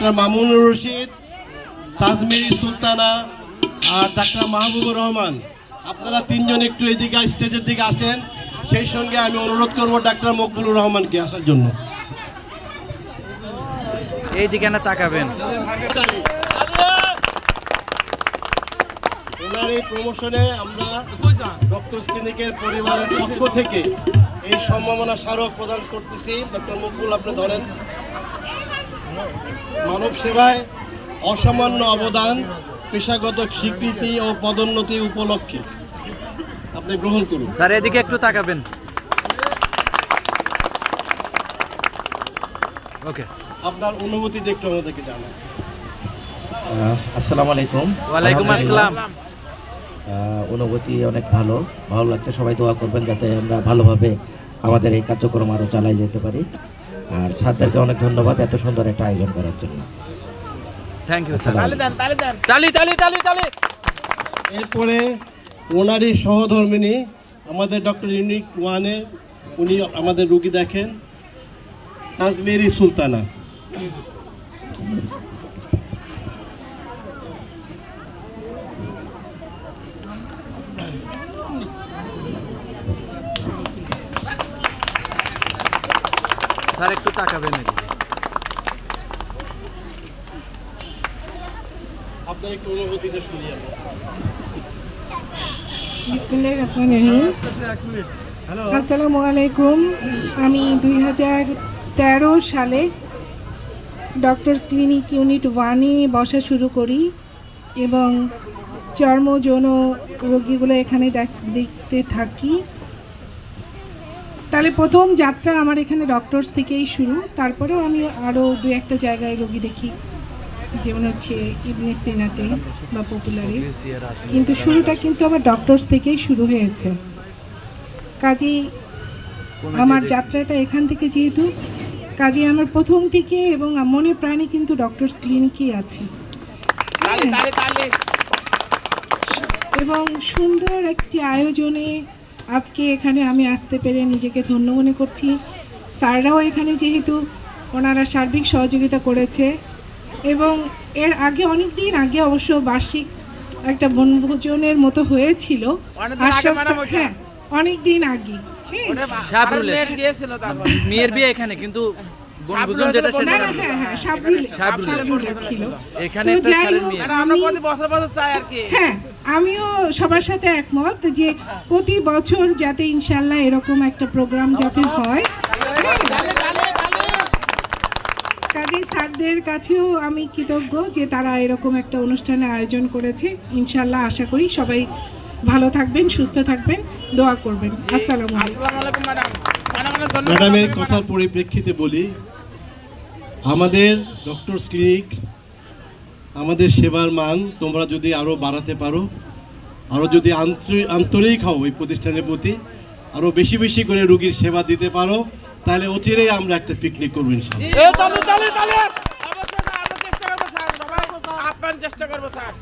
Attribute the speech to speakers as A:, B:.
A: Doctor Mamunur Rashid, তাজমিরি Sultana আর doctor Mahbubur Rahman, আপনারা তিনজন একটু এদিকে স্টেজের দিকে আসেন। সেই সঙ্গে আমি অনুরোধ করব ডাক্তার মকবুলুর রহমানকে আসার জন্য।
B: এই দিকে না তাকাবেন।
A: ওনার এই প্রমোশনে আমরা ডক্টর ক্লিনিকের পরিবারের পক্ষ থেকে এই সম্মাননা স্মারক প্রদান করতেছি। ডক্টর মকবুল, আপনি ধরেন। মানব সেবায় অসামান্য অবদান, পেশাগত স্বীকৃতি ও পদোন্নতি উপলক্ষে আপনি গ্রহণ করুন।
B: স্যার এদিকে একটু তাকাবেন। ওকে,
A: আপনার অনুভূতিটা একটু আমাদেরকে জানান।
C: আসসালামু আলাইকুম।
B: ওয়ালাইকুম আসসালাম।
C: অনুভূতি অনেক ভালো লাগছে। সবাই দোয়া করবেন যাতে আমরা ভালোভাবে আমাদের এই কার্যক্রম আরও চালাই যেতে পারি। আর স্যারদেরকে অনেক ধন্যবাদ এত সুন্দর একটা আয়োজন করার জন্য।
B: Thank you sir. তালি তালি তালি তালি।
A: এরপরে ওনারই সহধর্মিনী আমাদের ডক্টর ইউনিট 1-এ উনি আমাদের রুগী দেখেন, তাজমিরি সুলতানা।
B: স্যার একটু তাকাবেন এদিকে।
A: আপনার একটু অনুভূতিটা শুনিয়ে আমরা।
D: বিসমিল্লাহির রহমানির রহিম। আসসালামু আলাইকুম। আমি 2013 সালে ডক্টরস ক্লিনিক ইউনিট 1-এ বসা শুরু করি এবং চর্ম যৌন রোগীগুলো এখানে দেখতে থাকি। তাহলে প্রথম যাত্রা আমার এখানে ডক্টরস থেকেই শুরু। তারপরেও আমি আরও দু একটা জায়গায় রোগী দেখি, যেমন হচ্ছে ইবনে সিনাতে বা পপুলারে, কিন্তু শুরুটা কিন্তু আমার ডক্টরস থেকেই শুরু হয়েছে। কাজেই আমার যাত্রাটা এখান থেকে, যেহেতু কাজেই আমার প্রথম থেকে এবং মনে প্রাণে কিন্তু ডক্টরস ক্লিনিকই আছে। এবং সুন্দর একটি আয়োজনে আজকে এখানে আমি আসতে পেরে নিজেকে ধন্য মনে করছি। স্যাররাও এখানে যেহেতু ওনারা সার্বিক সহযোগিতা করেছে, এবং এর আগে অনেক দিন আগে অবশ্য বার্ষিক একটা বনভোজনের মতো হয়েছিল। হ্যাঁ, অনেক দিন আগে।
B: মেয়ের বিয়ে এখানে, কিন্তু বনভোজন যেটা সেটা
D: হ্যাঁ সাবরুলে ছিল।
B: এখানে একটা স্যারের মেয়ে।
D: হ্যাঁ, আমিও সবার সাথে একমত যে প্রতি বছর যাতে ইনশাল্লাহ এরকম একটা প্রোগ্রাম যাতে হয়। কাজেই স্যারদের কাছেও আমি কৃতজ্ঞ যে তারা এরকম একটা অনুষ্ঠানের আয়োজন করেছে। ইনশাল্লাহ আশা করি সবাই ভালো থাকবেন, সুস্থ থাকবেন, দোয়া করবেন। আসসালামু আলাইকুম।
A: ম্যাডামের কথার পরিপ্রেক্ষিতে বলি, আমাদের ডক্টরস ক্লিনিক, আমাদের সেবার মান তোমরা যদি আরও বাড়াতে পারো, আরও যদি আন্তরিক হও এই প্রতিষ্ঠানের প্রতি, আরও বেশি বেশি করে রোগীর সেবা দিতে পারো, তাহলে অচিরেই আমরা একটা পিকনিক করবো ইনশাআল্লাহ।
E: চেষ্টা করবো স্যার।